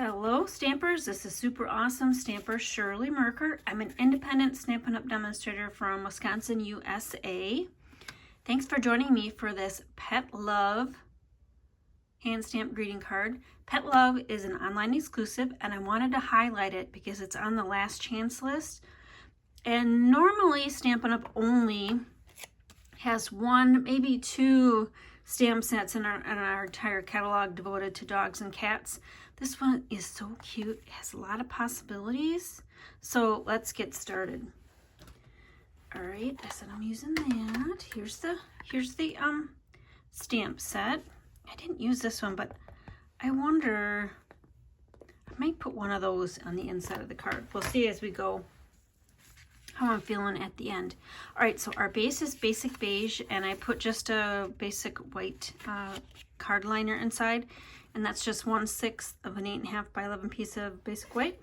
Hello Stampers, this is super awesome stamper Shirley Merker. I'm an independent Stampin' Up! Demonstrator from Wisconsin, USA. Thanks for joining me for this Pet Love hand stamp greeting card. Pet Love is an online exclusive and I wanted to highlight it because it's on the last chance list. And normally Stampin' Up! Only has one, maybe two stamp sets in our entire catalog devoted to dogs and cats. This one is so cute. It has a lot of possibilities. So let's get started. All right, I said I'm using that. Here's the stamp set. I didn't use this one, but I wonder, I might put one of those on the inside of the card. We'll see as we go how I'm feeling at the end. All right, so our base is basic beige, and I put just a basic white card liner inside, and that's just 1/6 of an 8.5 by 11 piece of basic white.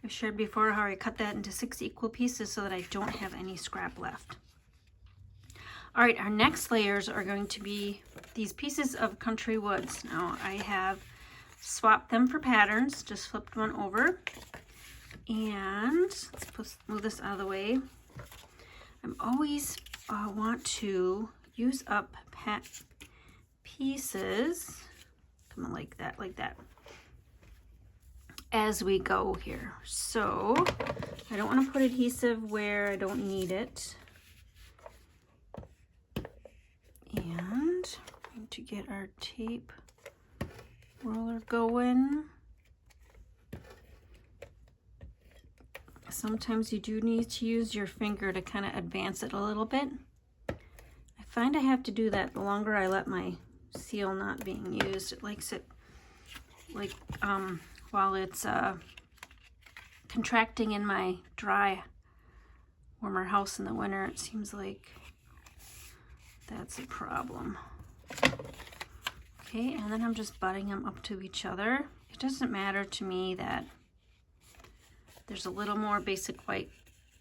I've shared before how I cut that into 6 equal pieces so that I don't have any scrap left. All right, our next layers are going to be these pieces of Country Woods. Now I have swapped them for patterns, just flipped one over. And let's move this out of the way. I'm always want to use up pieces, come on, like that, as we go here. So I don't want to put adhesive where I don't need it. And I'm going to get our tape roller going. Sometimes you do need to use your finger to kind of advance it a little bit. I find I have to do that the longer I let my seal not being used. It likes it like while it's contracting in my dry, warmer house in the winter. It seems like that's a problem. Okay, and then I'm just butting them up to each other. It doesn't matter to me that there's a little more basic white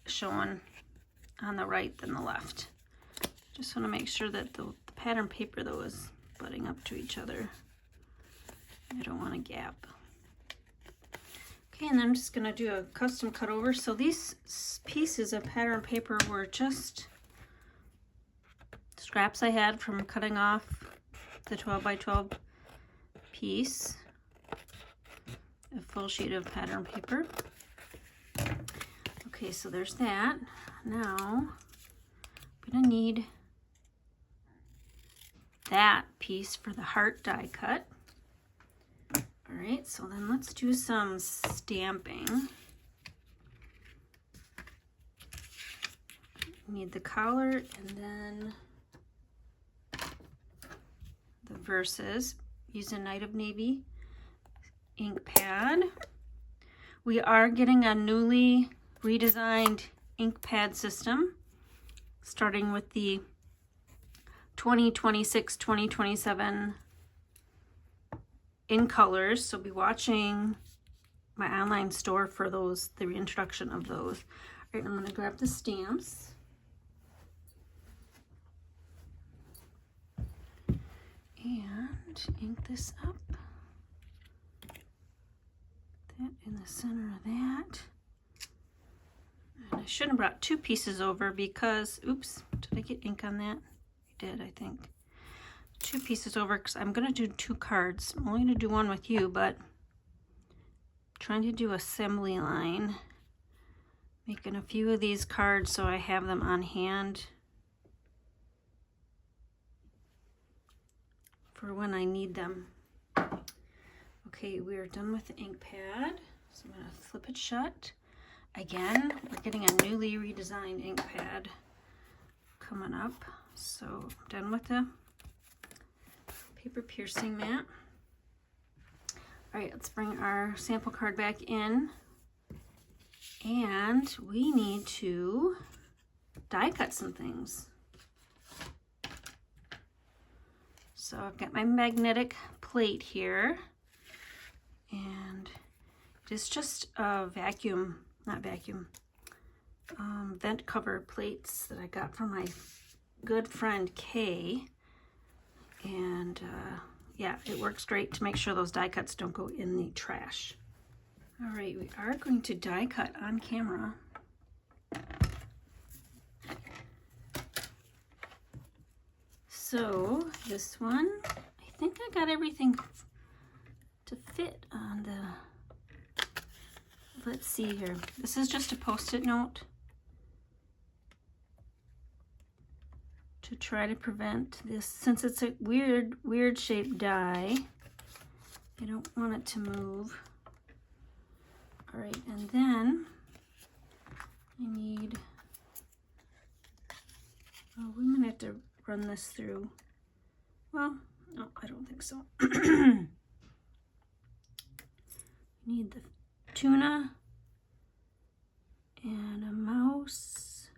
showing on the right than the left. Just want to make sure that the pattern paper though is butting up to each other. I don't want a gap. Okay, and then I'm just going to do a custom cut over. So these pieces of pattern paper were just scraps I had from cutting off the 12 by 12 piece, a full sheet of pattern paper. Okay, so there's that. Now I'm gonna need that piece for the heart die cut. All right, so then let's do some stamping. Need the collar and then the verses. Use a Night of Navy ink pad. We are getting a newly redesigned ink pad system, starting with the 2026-2027 in colors. So be watching my online store for those, the reintroduction of those. All right, I'm going to grab the stamps. And ink this up. That in the center of that. And I should have brought two pieces over because, oops, did I get ink on that? I did, I think. Two pieces over because I'm going to do two cards. I'm only going to do one with you, but I'm trying to do assembly line. Making a few of these cards so I have them on hand for when I need them. Okay, we are done with the ink pad. So I'm going to flip it shut. Again, we're getting a newly redesigned ink pad coming up. So I'm done with the paper piercing mat. All right, let's bring our sample card back in. And we need to die cut some things. So I've got my magnetic plate here. And it's just a vent cover plates that I got from my good friend Kay. And yeah, it works great to make sure those die cuts don't go in the trash. All right, we are going to die cut on camera. So this one, I think I got everything to fit on the, let's see here. This is just a Post-it note to try to prevent this, since it's a weird shaped die. I don't want it to move. All right, and then I need, oh, we might have to run this through. Well, no, I don't think so. Need the tuna and a mouse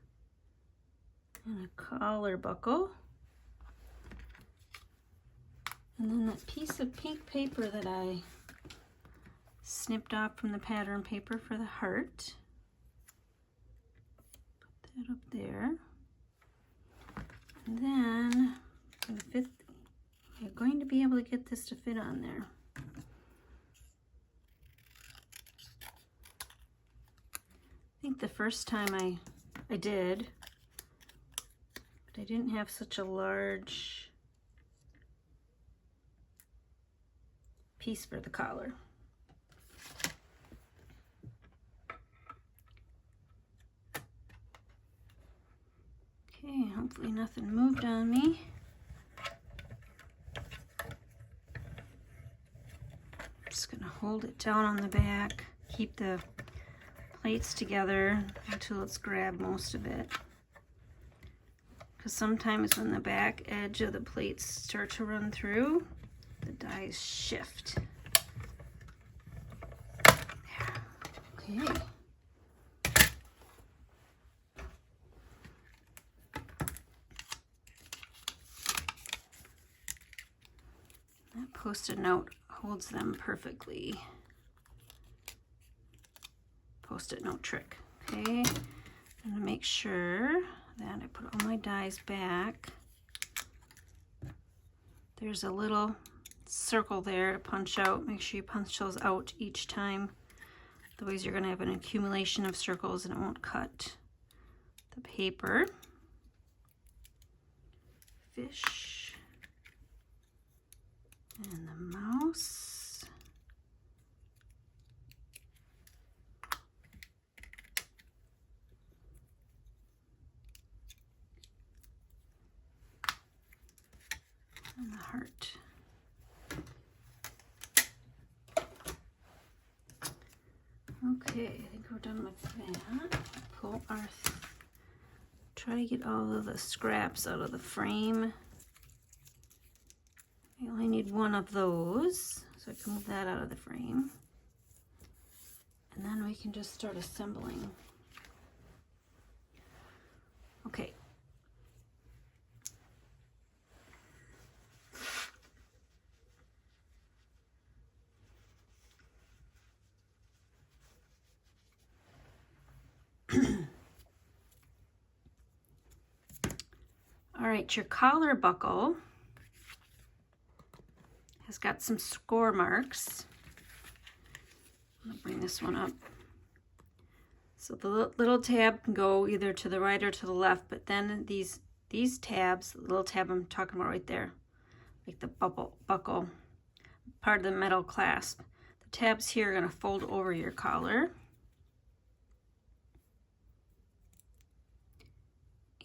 and a collar buckle. And then that piece of pink paper that I snipped off from the pattern paper for the heart. Put that up there. And then you're going to be able to get this to fit on there. I think the first time I did, but I didn't have such a large piece for the collar. Okay, hopefully nothing moved on me. I'm just gonna hold it down on the back, keep the plates together until it's grabbed most of it. Because sometimes when the back edge of the plates start to run through, the dies shift. There. Okay. That Post-it note holds them perfectly. Post-it note trick. Okay, I'm gonna make sure that I put all my dies back. There's a little circle there to punch out. Make sure you punch those out each time. Otherwise you're gonna have an accumulation of circles and it won't cut the paper. Fish and the mouse. And the heart. Okay, I think we're done with that. Pull our, try to get all of the scraps out of the frame. I only need one of those, so I can move that out of the frame. And then we can just start assembling. Okay. All right, your collar buckle has got some score marks. I'm gonna bring this one up. So the little tab can go either to the right or to the left, but then these tabs, the little tab I'm talking about right there, like the buckle, part of the metal clasp. The tabs here are gonna fold over your collar.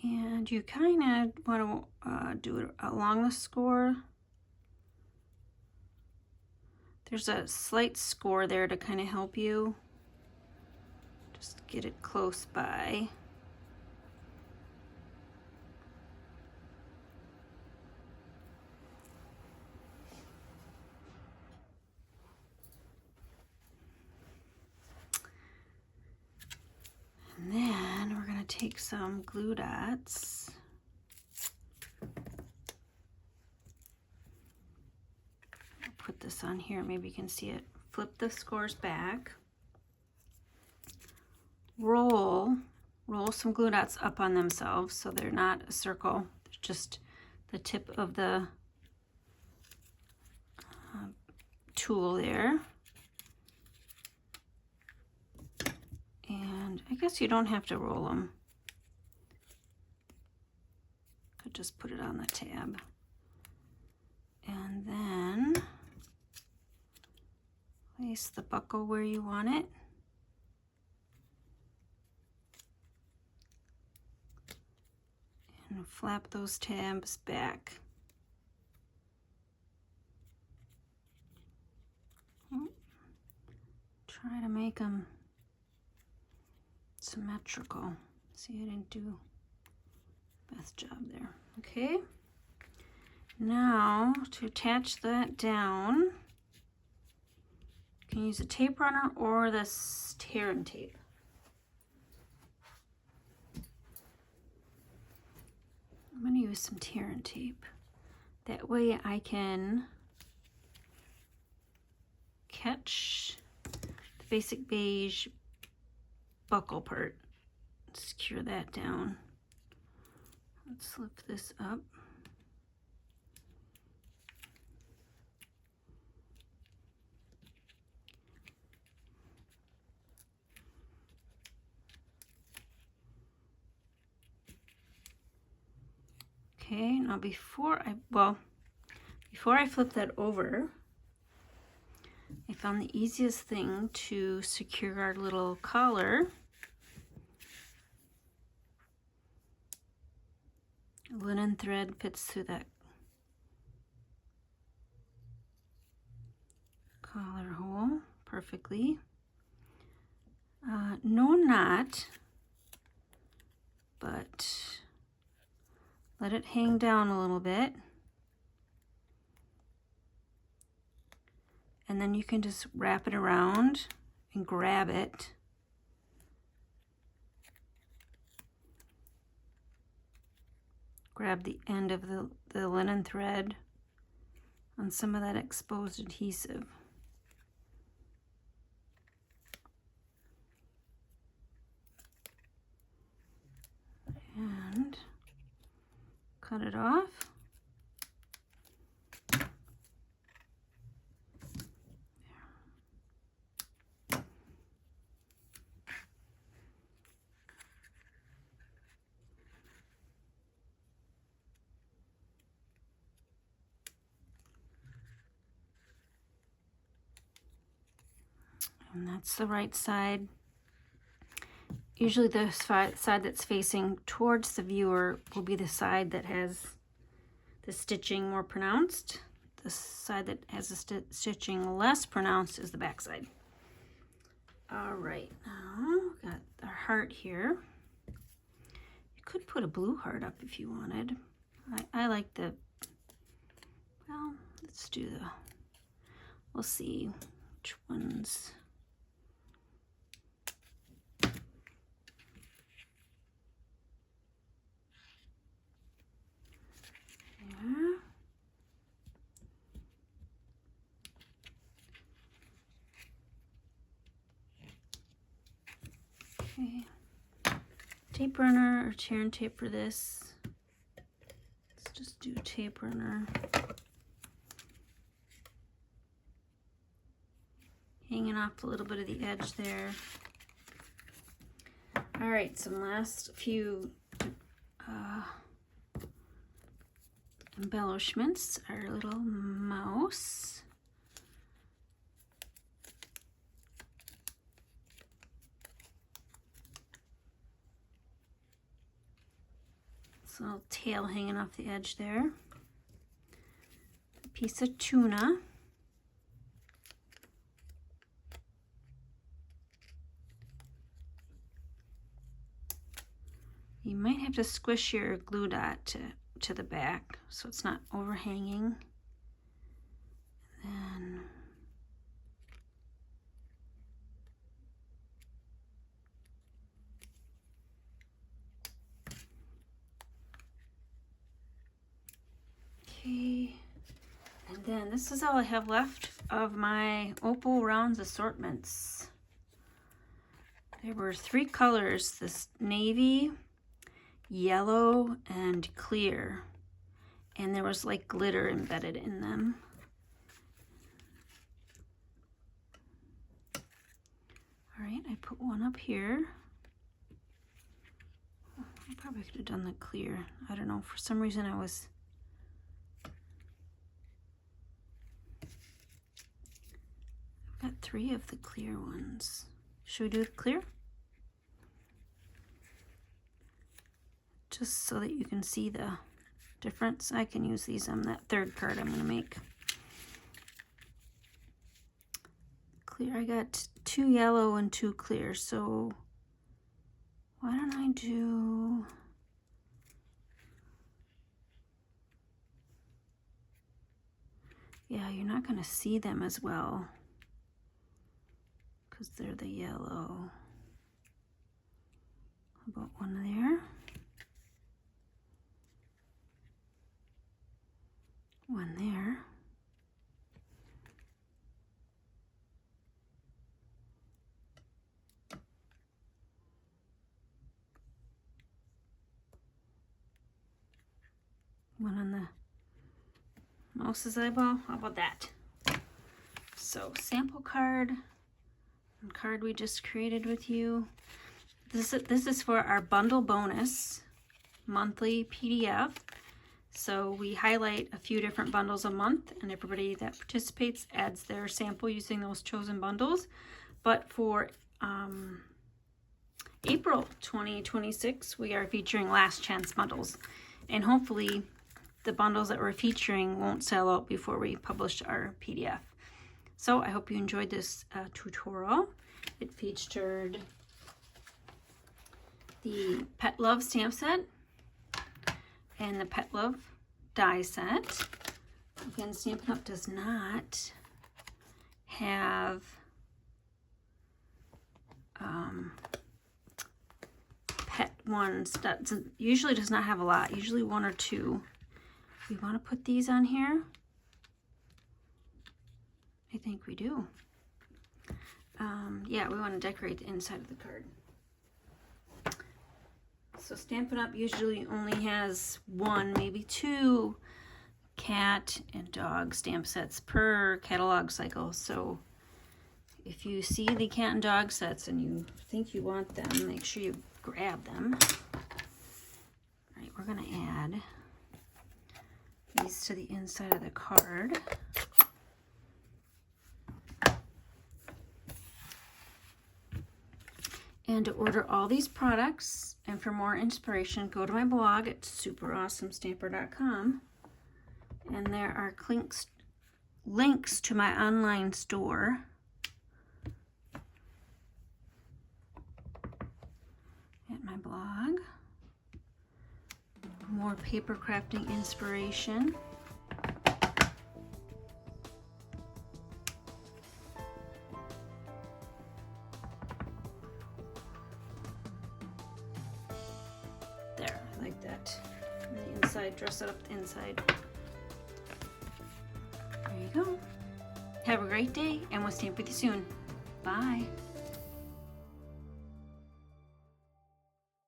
And you kind of want to do it along the score. There's a slight score there to kind of help you. Just get it close by. And then we're going to take some glue dots. I'll put this on here, maybe you can see it. Flip the scores back. Roll some glue dots up on themselves so they're not a circle. They're just the tip of the tool there. And I guess you don't have to roll them. Could just put it on the tab. And then place the buckle where you want it. And flap those tabs back. Try to make them symmetrical. See, I didn't do the best job there. Okay. Now, to attach that down, you can use a tape runner or this tear and tape. I'm going to use some tear and tape. That way I can catch the basic beige buckle part. Secure that down. Let's lift this up. Okay, now before I flip that over, I found the easiest thing to secure our little collar. Linen thread fits through that collar hole perfectly. No knot, but let it hang down a little bit. And then you can just wrap it around and grab it. Grab the end of the linen thread on some of that exposed adhesive. And cut it off. And that's the right side. Usually the side that's facing towards the viewer will be the side that has the stitching more pronounced. The side that has the stitching less pronounced is the back side. All right, now got the heart here. You could put a blue heart up if you wanted. I like the, well, let's do the, we'll see which ones. Okay, tape runner or tear and tape for this. Let's just do tape runner. Hanging off a little bit of the edge there. All right, some last few embellishments. Our little mouse. This little tail hanging off the edge there. A piece of tuna. You might have to squish your glue dot to the back so it's not overhanging. And then okay, and then this is all I have left of my Opal Rounds assortments. There were 3 colors, this navy, yellow, and clear, and there was like glitter embedded in them. right, I put one up here. I probably could have done the clear. I don't know, for some reason I've got 3 of the clear ones. Should we do the clear? Just so that you can see the difference. I can use these on that 3rd card I'm gonna make. Clear, I got 2 yellow and 2 clear, so why don't I do, yeah, you're not gonna see them as well because they're the yellow. How about one there? One there. One on the mouse's eyeball. How about that? So sample card and card we just created with you. This is for our bundle bonus monthly PDF. So we highlight a few different bundles a month, and everybody that participates adds their sample using those chosen bundles. But for April 2026, we are featuring last chance bundles, and hopefully the bundles that we're featuring won't sell out before we publish our PDF. So I hope you enjoyed this tutorial. It featured the Pet Love stamp set and the Pet Love die set. Again, Stampin' Up! Does not have pet ones. That usually does not have a lot, usually 1 or 2. We want to put these on here. I think we do. Yeah, we want to decorate the inside of the card. So Stampin' Up! Usually only has 1, maybe 2 cat and dog stamp sets per catalog cycle. So if you see the cat and dog sets and you think you want them, make sure you grab them. All right, we're going to add these to the inside of the card. And to order all these products and for more inspiration, go to my blog at superawesomestamper.com, and there are links to my online store. At my blog. More paper crafting inspiration. There, I like that. And the inside, dress it up the inside. There you go. Have a great day, and we'll stamp with you soon. Bye.